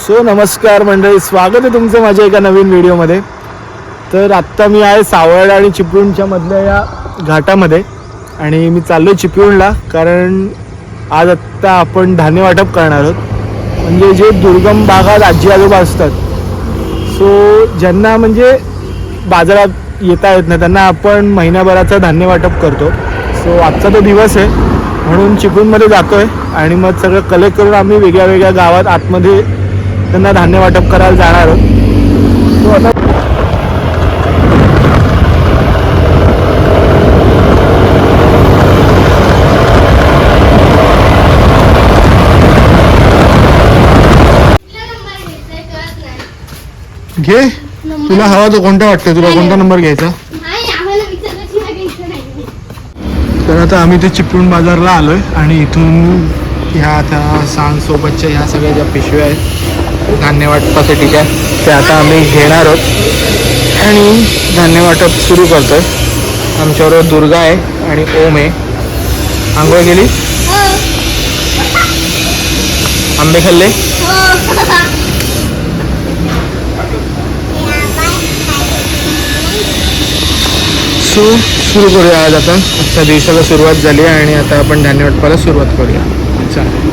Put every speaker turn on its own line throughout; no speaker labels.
So नमस्कार मंडळी, स्वागत आहे तुमचं माझ्या एका नवीन व्हिडिओमध्ये. तर आत्ता मी आहे सावळ आणि चिपळूणच्या मधल्या या घाटामध्ये आणि मी चाललो आहे चिपळूणला, कारण आज आत्ता आपण धान्य वाटप करणार आहोत. म्हणजे जे दुर्गम भागात आजी आजोबा असतात, सो ज्यांना म्हणजे बाजारात येता येत नाही, त्यांना आपण महिन्याभराचं धान्य वाटप करतो. सो आजचा तो दिवस आहे, म्हणून चिपळूणमध्ये जातो आहे आणि मग सगळं कलेक्ट करून आम्ही वेगळ्या वेगळ्या गावात आतमध्ये त्यांना धान्य वाटप करायला जाणार आहोत. तो आता घे, तुला हवा तो कोणता वाटतं, तुला कोणता नंबर घ्यायचा? तर आता आम्ही ते चिपळूण बाजारला आलोय आणि इथून ह्या आता सांगसोबतच्या ह्या सगळ्या ज्या पिशव्या आहेत धान्य वाटपासाठीच्या, त्या आता आम्ही घेणार आहोत आणि धान्य वाटप सुरू करतोय. आमच्याबरोबर दुर्गा आहे आणि ओम आहे. आंघोळ गेली, आंबे खाल्ले. सो सुरू करूया. आज आपण आजच्या दिवसाला सुरुवात झाली आणि आता आपण धान्य वाटपाला सुरुवात करूया. चालेल.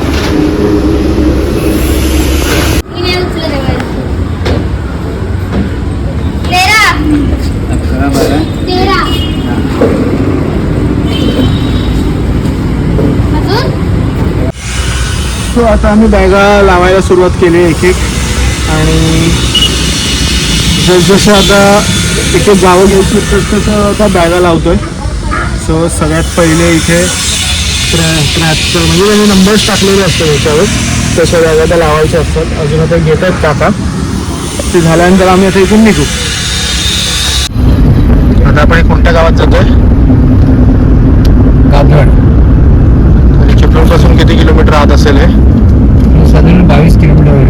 सो आता आम्ही बॅगा लावायला सुरुवात केली एक एक, आणि जसजसं आता एक एक गावं घ्यायची तसं आता बॅगा लावतोय. सो सगळ्यात पहिले इथे 73 म्हणजे त्यांनी नंबर्स टाकलेले असतात याच्यावर, तशा बॅगा त्या लावायच्या असतात. अजून आता घेत आहेत काका. ते झाल्यानंतर आम्ही आता इथून निघू. आता आपण कोणत्या गावात जातोय? कादवड. चिपळूणपासून किती किलोमीटर आत असेल हे?
साधारण 22 किलोमीटर आहे.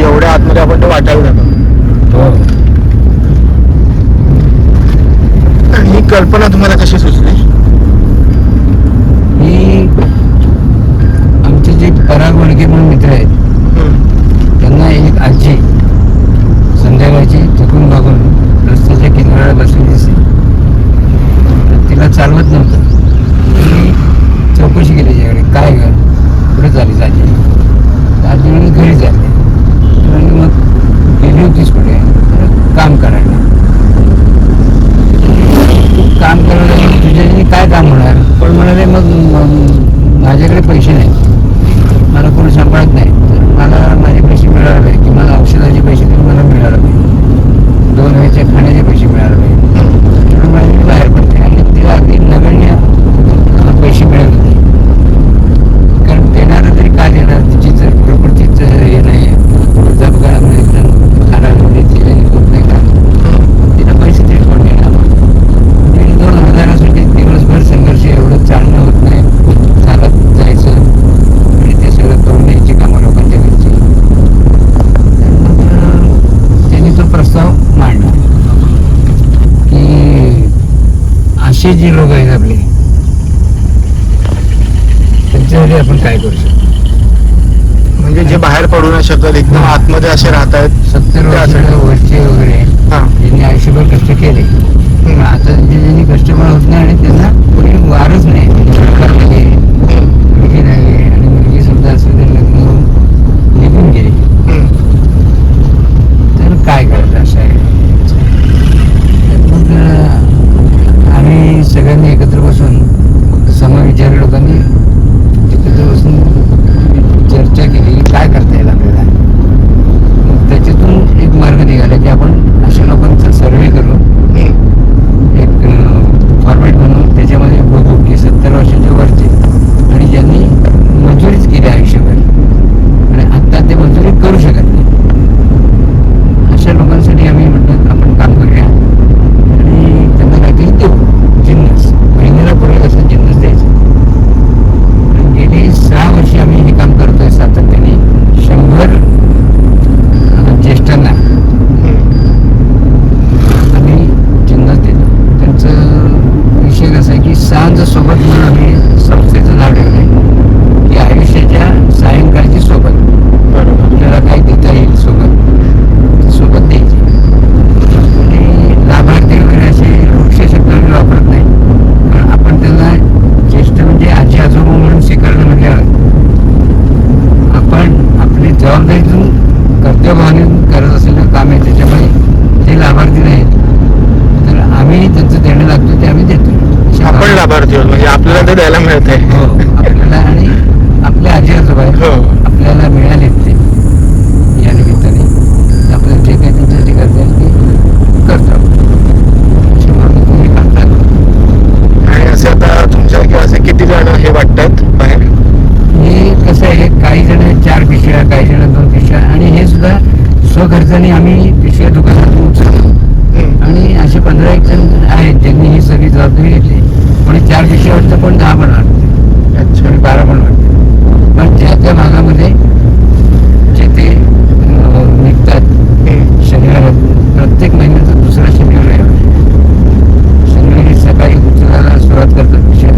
एवढ्या आतमध्ये आपण ते वाटायला जातो. आणि ही कल्पना तुम्हाला कशी सुचली?
ही आमचे जे पराग वडके म्हणून मित्र आहेत, त्यांना एक आजी संध्याकाळची थकून भागून रस्त्याच्या किनाऱ्याला बसली दिसली. तिला चालवत नव्हतं. त्यांनी चौकशी केली त्याच्याकडे, काय घर कुठे झाली आजी? आजी म्हणजे घरी झाली. मग गेली होतीस कुठे? काम करायला. काम करायला तुझ्या काय काम होणार? पण म्हणाले मग माझ्याकडे पैसे नाही, मला कोणी सांभाळत नाही, तर मला माझे पैसे मिळाले की मला औषधाचे पैसे तरी मला मिळाले पाहिजे, 2 वेळच्या खाण्याचे पैसे मिळाले पाहिजे. म्हणून माझी बाहेर पडते आणि तिला अगदी नगण्य पैसे मिळत होते. कारण देणारं तरी काय देणार? तिची जर प्रकृतीच हे नाही, जपगाळामध्ये खाण्यामध्ये होत नाही का, तिला पैसे तरी कोण देणार? 1,000-2,000साठी दिवसभर संघर्ष, एवढं चालणं होत नाही, चालत जायचं आणि ते सगळं करून द्यायची कामं लोकांच्या घरची. त्यांनी तो प्रस्ताव मांडला की असे जे लोक आहेत आपले, त्यांच्यासाठी आपण काय करू शकतो.
म्हणजे जे बाहेर पडू नाही शकत, एकदम आतमध्ये असे राहत आहेत,
70 वर्षे वगैरे, त्यांनी आयुष्यभर कष्ट केले. आता ज्यांनी कष्टफळ होत नाही आणि त्यांना कोणी वारच नाही, मुलगी नाही आणि मुलगी सुद्धा असं ते लग्न निघून गेली, तर काय करायचं असं आहे. मग आम्ही सगळ्यांनी एकत्र बसून, समविचारी लोकांनी एकत्र बसून चर्चा केली की काय करता येईल आपल्याला. मग त्याच्यातून एक मार्ग निघाला की आपण अशा लोकांचा सर्वे करू, एक फॉर्मॅट बनवून त्याच्यामध्ये बघू की 70 खर्चाने आम्ही पिशव्या दुकानातून उचलतो आणि असे 15-1 जण आहेत ज्यांनी ही सगळी जबाबदारी घेतली. कोणी 4 पिशव्या वाटतं, कोणी 10 पण वाटतं,
अच्छा.
कोणी 12 पण वाटतं. पण ज्या त्या भागामध्ये जे ते निघतात शनिवारात, प्रत्येक महिन्याचा दुसरा शनिवार आहे. शनिवारी सकाळी उचलायला सुरुवात करतात पिशव्या.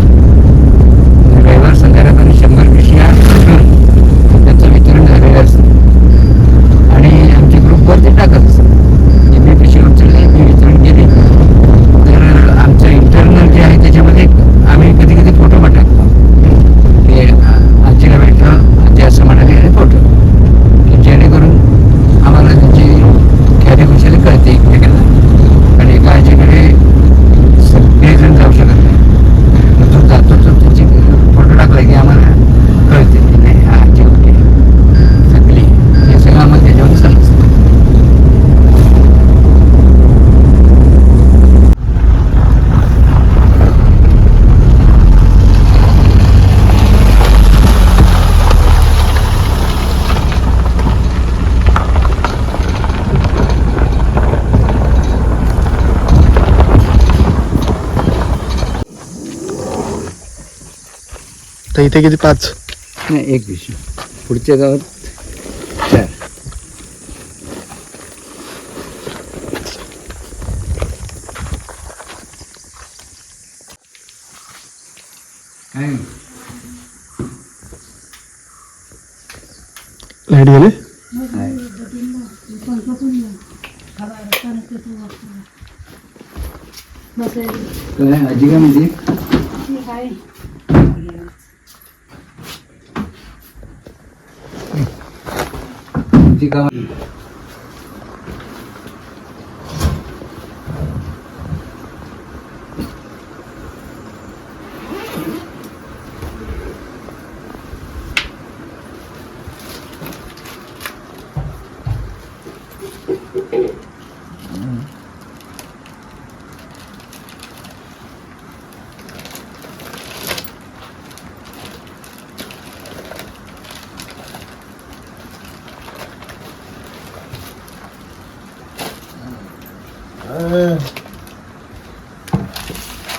रविवार संध्याकाळपर्यंत 100 पिशव्या त्याचं वितरण झालेलं असतं आणि आमच्या ग्रुपवर ते टाकत असतात. मी पिशवी उचलली, मी वितरण केली. तर आमचं इंटरनल जे आहे त्याच्यामध्ये आम्ही कधी कधी फोटो पण टाकतो की आजीला भेटलं, आजी असं म्हणाले आणि फोटो, की जेणेकरून आम्हाला त्यांची कार्यकुशली कळते एकमेकांना. आणि एका आजीकडे सगळेजण जाऊ शकत नाही, मग जो जातो तो त्याची फोटो टाकला की आम्हाला कळते की नाही हा आजी होती सगळी. हे सगळं आम्हाला त्याच्यावर समजतं.
तर इथे किती 5?
नाही, 1 पिशवी. पुढच्या गावात 4. काय
लाईट गेले.
आजी काय म्हणजे ती का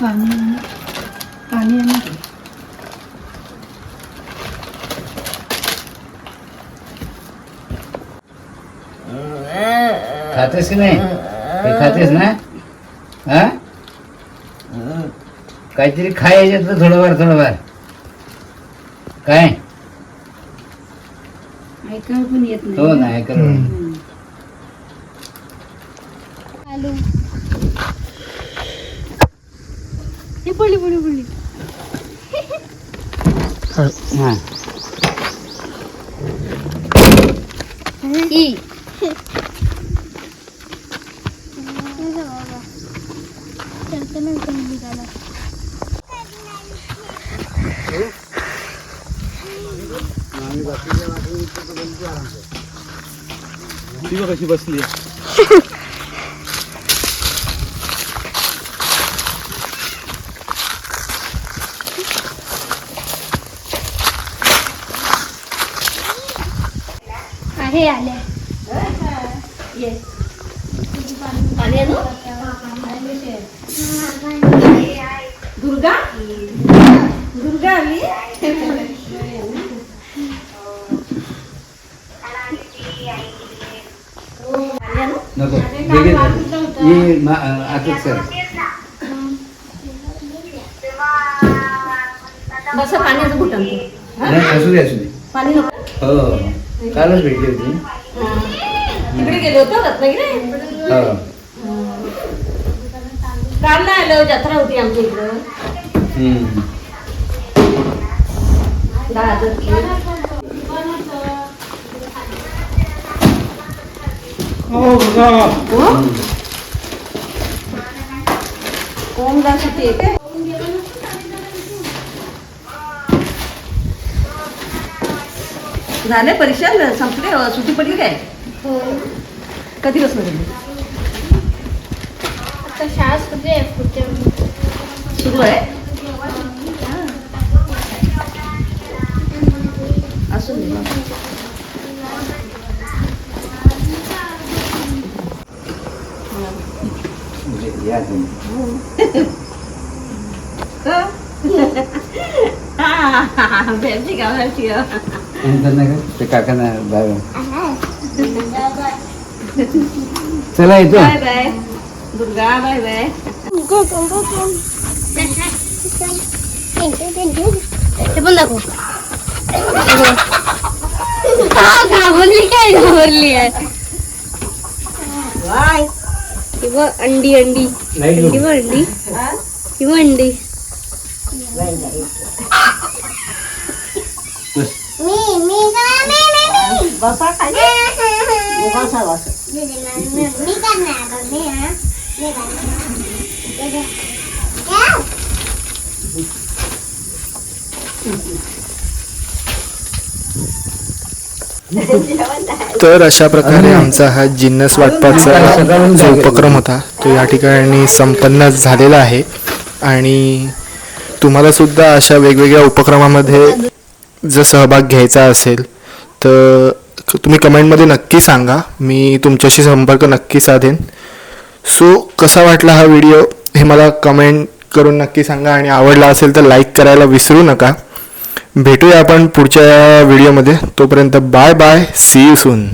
पाणी आहे ना.
खातेस की नाही? हे खातेस ना? हा काहीतरी खायच्यातलं थोडंफार काय
ऐकायला पण येत नाही.
हो ना ऐकलं.
आलू हे पडली
हा
ती बघ कशी बसली.
आहे आल्या दुर्गा आली.
नको ये आतच सर
बस पाण्याचं घुटन
नाही असू दे
पाणी नको.
हो कालच भेटली होती.
तिकडे गेलो होतो रत्नागिरी.
हो
काल नाही आलं, जत्रा होती आमच्या इकडं. 10,000 कोण जाते काय झाले परीक्षा संपले, सुट्टी पडली काय? कधीपासून गेली?
आता शाळा
सुरू आहे. असून
या तुम्ही.
भेटली का भेटली का?
नंतर नाही का ते काकांना बाय चला येतो.
Bye bye Durga bye bye.
ते पण दाखव. घाबरली काय घाबरली आहे. किंवा अंडी अंडी किंवा अंडी किंवा अंडी.
बसा खाली बसा बसा.
तर अशा प्रकारे आमचा हा जिन्नस वाटपाचा जो उपक्रम होता तो या ठिकाणी संपन्न झालेला आहे. आणि तुम्हाला सुद्धा अशा वेगवेगळ्या उपक्रमामध्ये जर सहभाग घ्यायचा असेल तर तुम्ही कमेंटमध्ये नक्की सांगा. मी तुमच्याशी संपर्क नक्की साधेन. सो कसा वाटला हा व्हिडिओ हे मला कमेंट करून नक्की सांगा. आणि आवडला असेल तर लाईक करायला विसरू नका. भेटूया आपण पुढच्या व्हिडिओमध्ये. तोपर्यंत bye bye. See you soon.